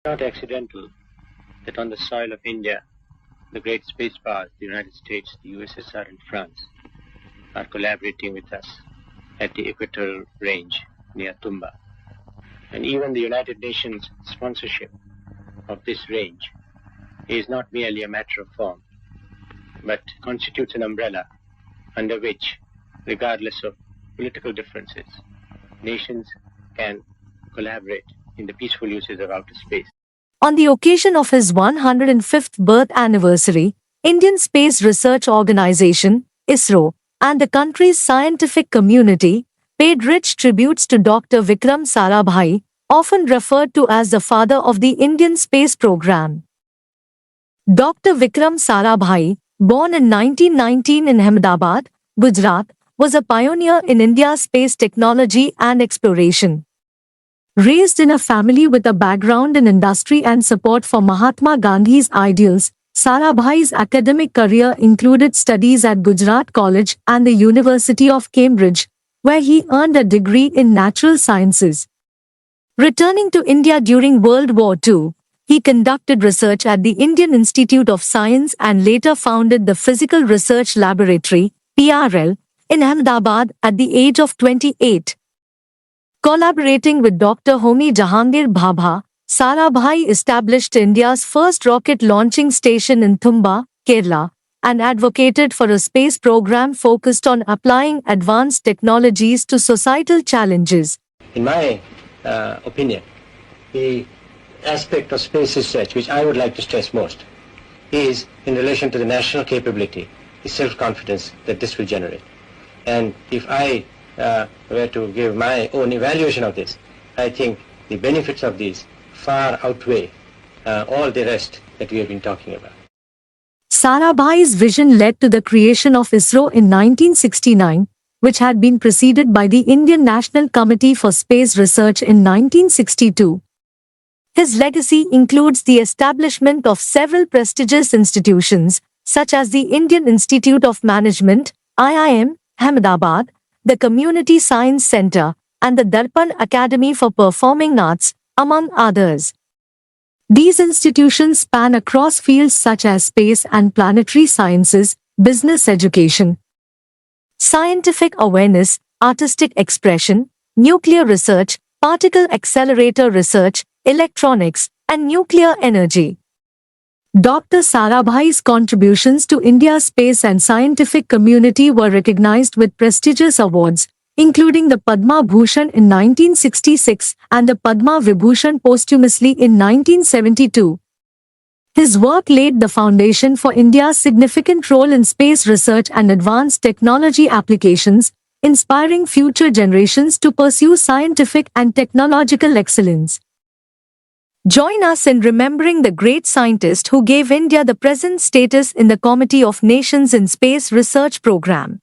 Not accidental that on the soil of India, the great space powers, the United States, the USSR, and France, are collaborating with us at the equatorial range near Tumba. And even the United Nations sponsorship of this range is not merely a matter of form, but constitutes an umbrella under which, regardless of political differences, nations can collaborate in the peaceful uses of outer space. On the occasion of his 105th birth anniversary, Indian Space Research Organization, ISRO, and the country's scientific community paid rich tributes to Dr. Vikram Sarabhai, often referred to as the father of the Indian space program. Dr. Vikram Sarabhai, born in 1919 in Ahmedabad, Gujarat, was a pioneer in India's space technology and exploration. Raised in a family with a background in industry and support for Mahatma Gandhi's ideals, Sarabhai's academic career included studies at Gujarat College and the University of Cambridge, where he earned a degree in natural sciences. Returning to India during World War II, he conducted research at the Indian Institute of Science and later founded the Physical Research Laboratory, PRL, in Ahmedabad at the age of 28. Collaborating with Dr. Homi Jahangir Bhabha, Sarabhai established India's first rocket launching station in Tumba, Kerala, and advocated for a space program focused on applying advanced technologies to societal challenges. In my opinion, the aspect of space research which I would like to stress most is in relation to the national capability, the self-confidence that this will generate. And if I were to give my own evaluation of this, I think the benefits of these far outweigh all the rest that we have been talking about. Sarabhai's vision led to the creation of ISRO in 1969, which had been preceded by the Indian National Committee for Space Research in 1962. His legacy includes the establishment of several prestigious institutions, such as the Indian Institute of Management, IIM, Ahmedabad, the Community Science Center, and the Darpan Academy for Performing Arts, among others. These institutions span across fields such as space and planetary sciences, business education, scientific awareness, artistic expression, nuclear research, particle accelerator research, electronics, and nuclear energy. Dr. Sarabhai's contributions to India's space and scientific community were recognized with prestigious awards, including the Padma Bhushan in 1966 and the Padma Vibhushan posthumously in 1972. His work laid the foundation for India's significant role in space research and advanced technology applications, inspiring future generations to pursue scientific and technological excellence. Join us in remembering the great scientist who gave India the present status in the Committee of Nations in Space Research Program.